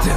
O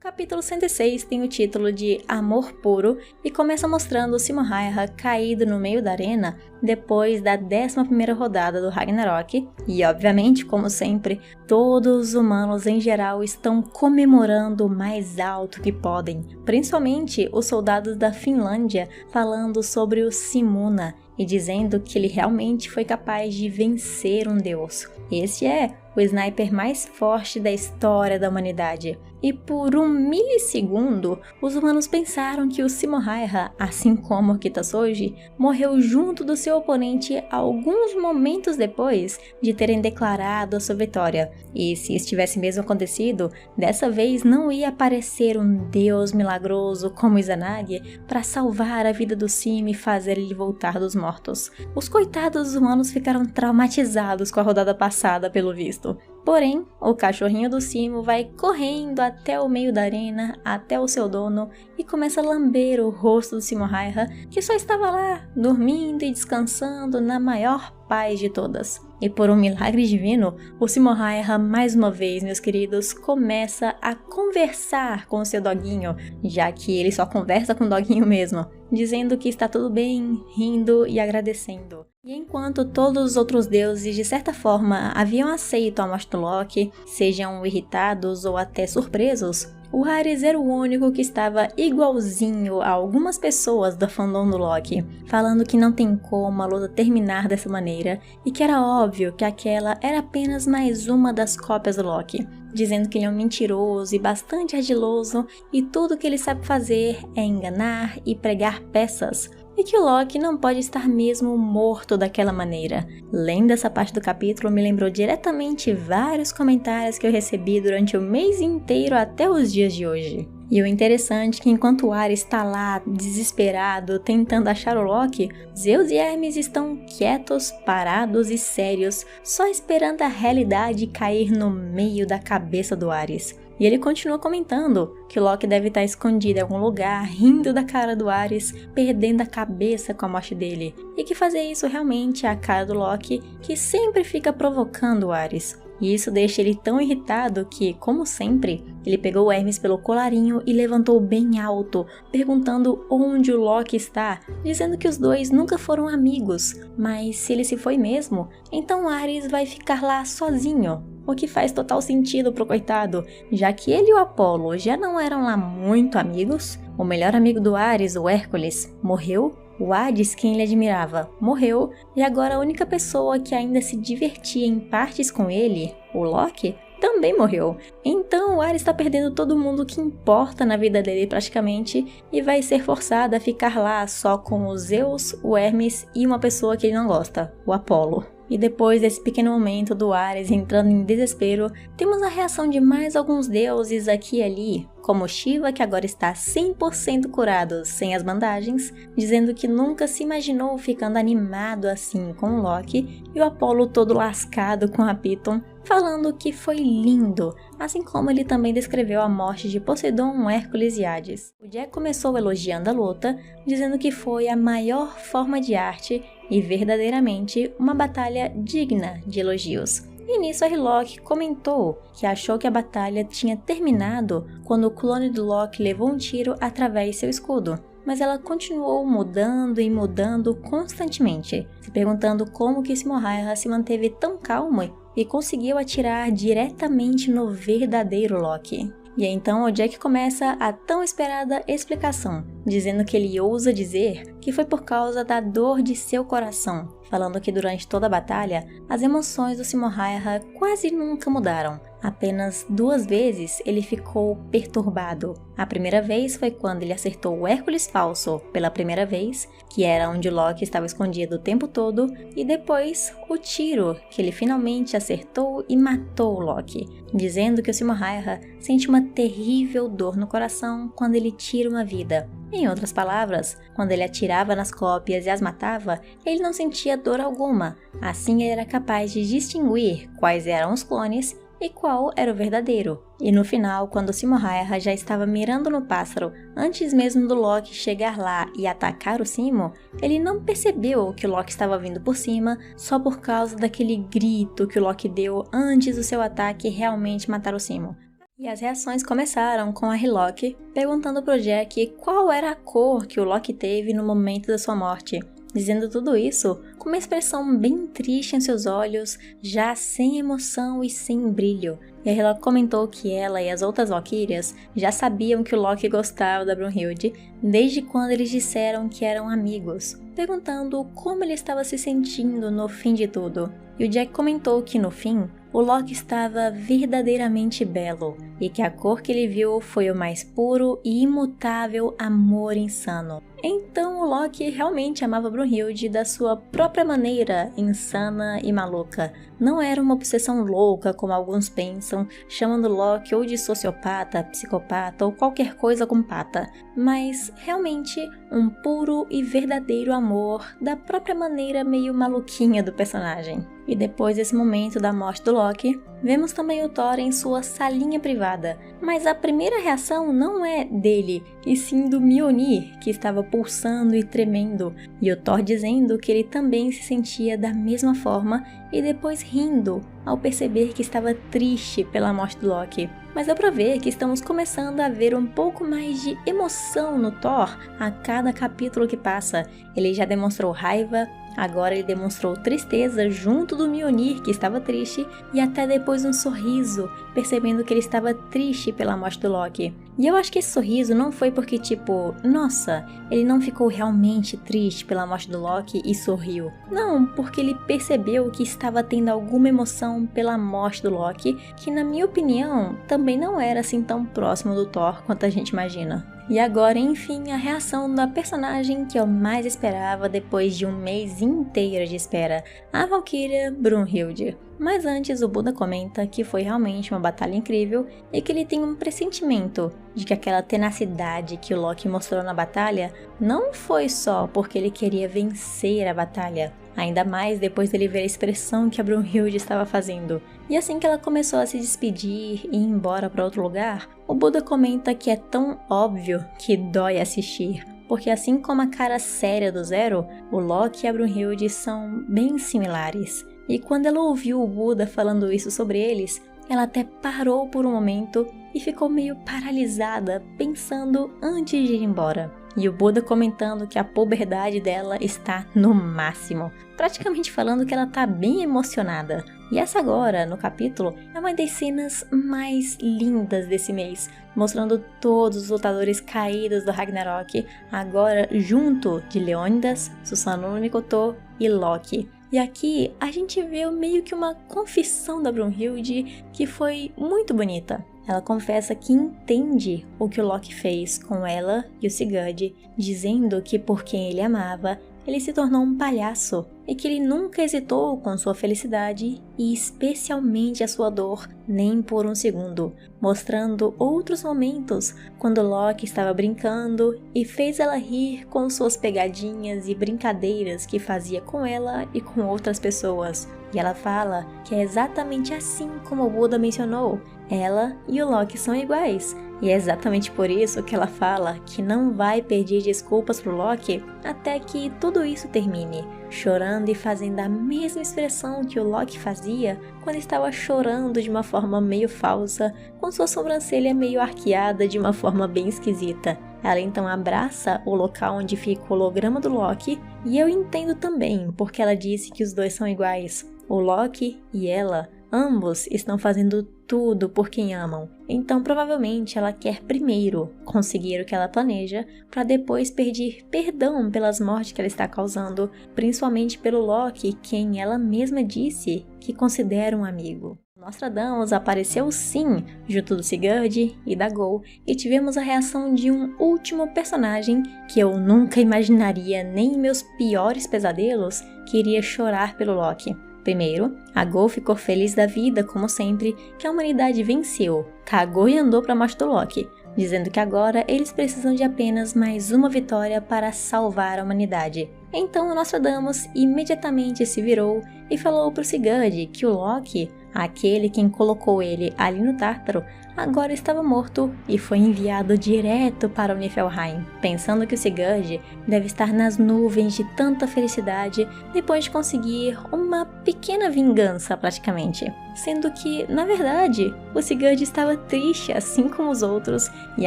capítulo 106 tem o título de Amor Puro e começa mostrando o Simo Häyhä caído no meio da arena depois da 11ª rodada do Ragnarok e, obviamente, como sempre, todos os humanos em geral estão comemorando o mais alto que podem, principalmente os soldados da Finlândia falando sobre o Simuna e dizendo que ele realmente foi capaz de vencer um deus. Esse é o sniper mais forte da história da humanidade. E por um milissegundo, os humanos pensaram que o Simo Häyhä, assim como o Kitasoji, morreu junto do seu oponente alguns momentos depois de terem declarado a sua vitória. E se isso tivesse mesmo acontecido, dessa vez não ia aparecer um deus milagroso como Izanagi para salvar a vida do Simo e fazer ele voltar dos mortos. Os coitados humanos ficaram traumatizados com a rodada passada, pelo visto. Porém, o cachorrinho do Simo vai correndo até o meio da arena, até o seu dono, e começa a lamber o rosto do Simo Häyhä, que só estava lá, dormindo e descansando na maior paz de todas. E por um milagre divino, o Simo Häyhä, mais uma vez, meus queridos, começa a conversar com o seu doguinho, já que ele só conversa com o doguinho mesmo, dizendo que está tudo bem, rindo e agradecendo. E enquanto todos os outros deuses, de certa forma, haviam aceito a morte do Loki, sejam irritados ou até surpresos, o Ares era o único que estava igualzinho a algumas pessoas da fandom do Loki, falando que não tem como a luta terminar dessa maneira e que era óbvio que aquela era apenas mais uma das cópias do Loki, dizendo que ele é um mentiroso e bastante ardiloso e tudo que ele sabe fazer é enganar e pregar peças. E que o Loki não pode estar mesmo morto daquela maneira. Lendo essa parte do capítulo me lembrou diretamente vários comentários que eu recebi durante o mês inteiro até os dias de hoje. E o interessante é que enquanto o Ares está lá, desesperado, tentando achar o Loki, Zeus e Hermes estão quietos, parados e sérios, só esperando a realidade cair no meio da cabeça do Ares. E ele continua comentando que o Loki deve estar escondido em algum lugar, rindo da cara do Ares, perdendo a cabeça com a morte dele. E que fazer isso realmente é a cara do Loki, que sempre fica provocando o Ares. E isso deixa ele tão irritado que, como sempre, ele pegou o Hermes pelo colarinho e levantou bem alto, perguntando onde o Loki está, dizendo que os dois nunca foram amigos, mas se ele se foi mesmo, então Ares vai ficar lá sozinho. O que faz total sentido pro coitado, já que ele e o Apollo já não eram lá muito amigos. O melhor amigo do Ares, o Hércules, morreu. O Hades, quem ele admirava, morreu. E agora a única pessoa que ainda se divertia em partes com ele, o Loki, também morreu. Então o Ares está perdendo todo mundo que importa na vida dele praticamente e vai ser forçado a ficar lá só com o Zeus, o Hermes e uma pessoa que ele não gosta, o Apollo. E depois desse pequeno momento do Ares entrando em desespero, temos a reação de mais alguns deuses aqui e ali, como Shiva, que agora está 100% curado sem as bandagens, dizendo que nunca se imaginou ficando animado assim com o Loki, e o Apollo todo lascado com a Python, falando que foi lindo, assim como ele também descreveu a morte de Poseidon, Hércules e Hades. O Jack começou elogiando a luta, dizendo que foi a maior forma de arte e verdadeiramente uma batalha digna de elogios. E nisso a Hillock comentou que achou que a batalha tinha terminado quando o clone do Loki levou um tiro através de seu escudo, mas ela continuou mudando e mudando constantemente, se perguntando como que Simo Häyhä se manteve tão calmo e conseguiu atirar diretamente no verdadeiro Loki. E então o Jack começa a tão esperada explicação, dizendo que ele ousa dizer que foi por causa da dor de seu coração, falando que durante toda a batalha, as emoções do Simo Häyhä quase nunca mudaram. Apenas 2 vezes ele ficou perturbado. A primeira vez foi quando ele acertou o Hércules falso pela primeira vez, que era onde o Loki estava escondido o tempo todo, e depois o tiro que ele finalmente acertou e matou o Loki, dizendo que o Simo Häyhä sente uma terrível dor no coração quando ele tira uma vida. Em outras palavras, quando ele atirava nas cópias e as matava, ele não sentia dor alguma. Assim ele era capaz de distinguir quais eram os clones e qual era o verdadeiro. E no final, quando Simo Häyhä já estava mirando no pássaro, antes mesmo do Loki chegar lá e atacar o Simo, ele não percebeu que o Loki estava vindo por cima só por causa daquele grito que o Loki deu antes do seu ataque realmente matar o Simo. E as reações começaram com a Hillock perguntando pro Jack qual era a cor que o Loki teve no momento da sua morte, dizendo tudo isso com uma expressão bem triste em seus olhos, já sem emoção e sem brilho. E a Hillock comentou que ela e as outras Valkyrias já sabiam que o Loki gostava da Brunhilde desde quando eles disseram que eram amigos, perguntando como ele estava se sentindo no fim de tudo. E o Jack comentou que no fim, o Loki estava verdadeiramente belo e que a cor que ele viu foi o mais puro e imutável amor insano. Então o Loki realmente amava Brunhilde da sua própria maneira insana e maluca. Não era uma obsessão louca como alguns pensam, chamando Loki ou de sociopata, psicopata ou qualquer coisa com pata, mas realmente um puro e verdadeiro amor da própria maneira meio maluquinha do personagem. E depois desse momento da morte do Loki, vemos também o Thor em sua salinha privada, mas a primeira reação não é dele, e sim do Mjolnir, que estava pulsando e tremendo, e o Thor dizendo que ele também se sentia da mesma forma e depois rindo ao perceber que estava triste pela morte do Loki. Mas dá pra ver que estamos começando a ver um pouco mais de emoção no Thor a cada capítulo que passa. Ele já demonstrou raiva, agora ele demonstrou tristeza junto do Mjolnir, que estava triste, e até depois um sorriso, percebendo que ele estava triste pela morte do Loki. E eu acho que esse sorriso não foi porque tipo, nossa, ele não ficou realmente triste pela morte do Loki e sorriu. Não, porque ele percebeu que estava tendo alguma emoção pela morte do Loki, que na minha opinião também não era assim tão próximo do Thor quanto a gente imagina. E agora, enfim, a reação da personagem que eu mais esperava depois de um mês inteiro de espera, a Valkyria Brunhilde. Mas antes, o Buda comenta que foi realmente uma batalha incrível e que ele tem um pressentimento de que aquela tenacidade que o Loki mostrou na batalha não foi só porque ele queria vencer a batalha, ainda mais depois dele ver a expressão que a Brunhilde estava fazendo. E assim que ela começou a se despedir e ir embora para outro lugar, o Buda comenta que é tão óbvio que dói assistir, porque assim como a cara séria do Zero, o Loki e a Brunhilde são bem similares. E quando ela ouviu o Buda falando isso sobre eles, ela até parou por um momento e ficou meio paralisada, pensando antes de ir embora. E o Buda comentando que a puberdade dela está no máximo, praticamente falando que ela tá bem emocionada. E essa agora, no capítulo, é uma das cenas mais lindas desse mês, mostrando todos os lutadores caídos do Ragnarok, agora junto de Leônidas, Susanoo Mikoto e Loki. E aqui a gente vê meio que uma confissão da Brunhilde que foi muito bonita. Ela confessa que entende o que o Loki fez com ela e o Sigurd, dizendo que por quem ele amava, ele se tornou um palhaço e que ele nunca hesitou com sua felicidade e especialmente a sua dor nem por um segundo, mostrando outros momentos quando Loki estava brincando e fez ela rir com suas pegadinhas e brincadeiras que fazia com ela e com outras pessoas. E ela fala que é exatamente assim como o Buda mencionou, ela e o Loki são iguais. E é exatamente por isso que ela fala que não vai pedir desculpas pro Loki até que tudo isso termine, chorando e fazendo a mesma expressão que o Loki fazia quando estava chorando de uma forma meio falsa, com sua sobrancelha meio arqueada de uma forma bem esquisita. Ela então abraça o local onde fica o holograma do Loki, e eu entendo também porque ela disse que os dois são iguais. O Loki e ela, ambos estão fazendo tudo por quem amam, então provavelmente ela quer primeiro conseguir o que ela planeja, para depois pedir perdão pelas mortes que ela está causando, principalmente pelo Loki, quem ela mesma disse que considera um amigo. Nostradamus apareceu sim junto do Sigurd e da Gol, e tivemos a reação de um último personagem que eu nunca imaginaria nem em meus piores pesadelos que iria chorar pelo Loki. Primeiro, a Gol ficou feliz da vida, como sempre, que a humanidade venceu, cagou e andou para a morte do Loki, dizendo que agora eles precisam de apenas mais uma vitória para salvar a humanidade. Então o Nostradamus imediatamente se virou e falou para o Sigurd que o Loki aquele quem colocou ele ali no Tártaro, agora estava morto e foi enviado direto para o Niflheim, pensando que o Sigurd deve estar nas nuvens de tanta felicidade depois de conseguir uma pequena vingança praticamente. Sendo que, na verdade, o Sigurd estava triste assim como os outros e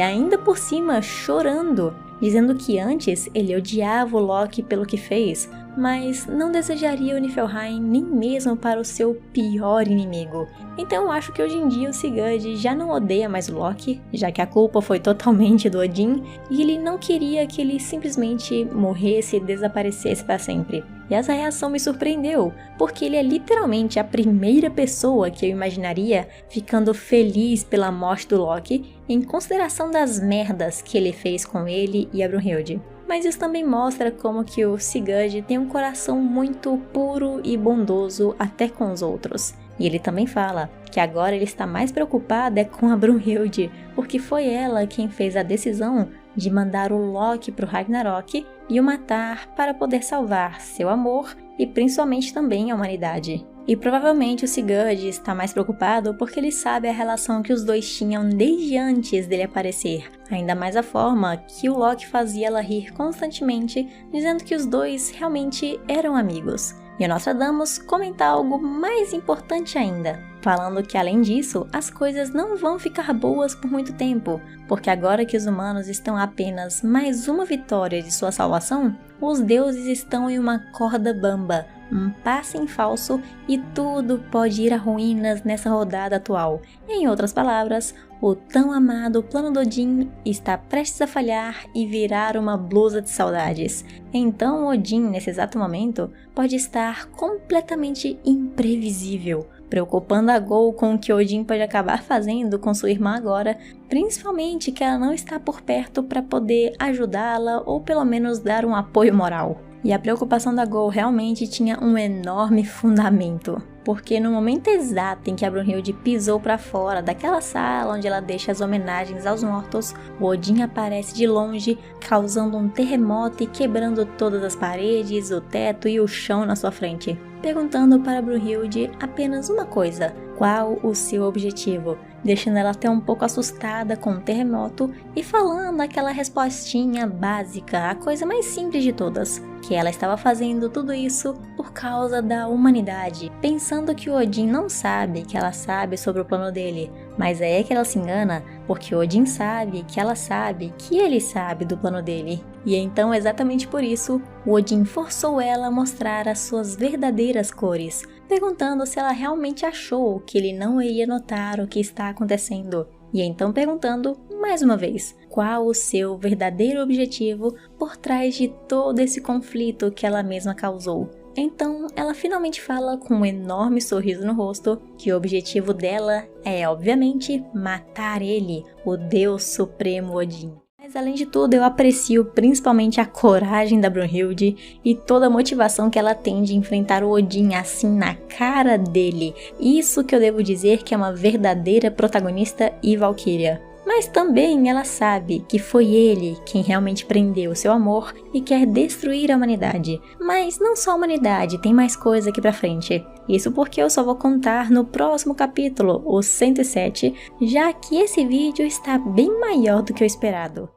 ainda por cima chorando, dizendo que antes ele odiava o Loki pelo que fez, mas não desejaria o Niflheim nem mesmo para o seu pior inimigo. Então eu acho que hoje em dia o Sigurd já não odeia mais o Loki, já que a culpa foi totalmente do Odin, e ele não queria que ele simplesmente morresse e desaparecesse para sempre. E essa reação me surpreendeu, porque ele é literalmente a primeira pessoa que eu imaginaria ficando feliz pela morte do Loki, em consideração das merdas que ele fez com ele e a Brunhilde. Mas isso também mostra como que o Sigurd tem um coração muito puro e bondoso até com os outros. E ele também fala que agora ele está mais preocupado com a Brunhilde, porque foi ela quem fez a decisão de mandar o Loki para o Ragnarok e o matar para poder salvar seu amor e principalmente também a humanidade. E provavelmente o Sigurd está mais preocupado porque ele sabe a relação que os dois tinham desde antes dele aparecer. Ainda mais a forma que o Loki fazia ela rir constantemente, dizendo que os dois realmente eram amigos. E o Nostradamus comenta algo mais importante ainda, falando que além disso, as coisas não vão ficar boas por muito tempo, porque agora que os humanos estão a apenas mais uma vitória de sua salvação, os deuses estão em uma corda bamba, um passe em falso e tudo pode ir a ruínas nessa rodada atual. Em outras palavras, o tão amado plano do Odin está prestes a falhar e virar uma blusa de saudades. Então Odin, nesse exato momento, pode estar completamente imprevisível, preocupando a Gol com o que Odin pode acabar fazendo com sua irmã agora, principalmente que ela não está por perto para poder ajudá-la ou pelo menos dar um apoio moral. E a preocupação da Gol realmente tinha um enorme fundamento, porque no momento exato em que a Brunhilde pisou para fora daquela sala onde ela deixa as homenagens aos mortos, o Odin aparece de longe, causando um terremoto e quebrando todas as paredes, o teto e o chão na sua frente, perguntando para Brunhilde apenas uma coisa: qual o seu objetivo? Deixando ela até um pouco assustada com o terremoto e falando aquela respostinha básica, a coisa mais simples de todas, que ela estava fazendo tudo isso por causa da humanidade, pensando que o Odin não sabe que ela sabe sobre o plano dele, mas é que ela se engana, porque Odin sabe que ela sabe que ele sabe do plano dele. E então, exatamente por isso, o Odin forçou ela a mostrar as suas verdadeiras cores, perguntando se ela realmente achou que ele não iria notar o que está acontecendo. E então perguntando, mais uma vez, qual o seu verdadeiro objetivo por trás de todo esse conflito que ela mesma causou. Então, ela finalmente fala com um enorme sorriso no rosto que o objetivo dela é, obviamente, matar ele, o Deus Supremo Odin. Mas além de tudo, eu aprecio principalmente a coragem da Brunhilde e toda a motivação que ela tem de enfrentar o Odin assim na cara dele. Isso que eu devo dizer que é uma verdadeira protagonista e valquíria. Mas também ela sabe que foi ele quem realmente prendeu seu amor e quer destruir a humanidade. Mas não só a humanidade, tem mais coisa aqui pra frente. Isso porque eu só vou contar no próximo capítulo, o 107, já que esse vídeo está bem maior do que o esperado.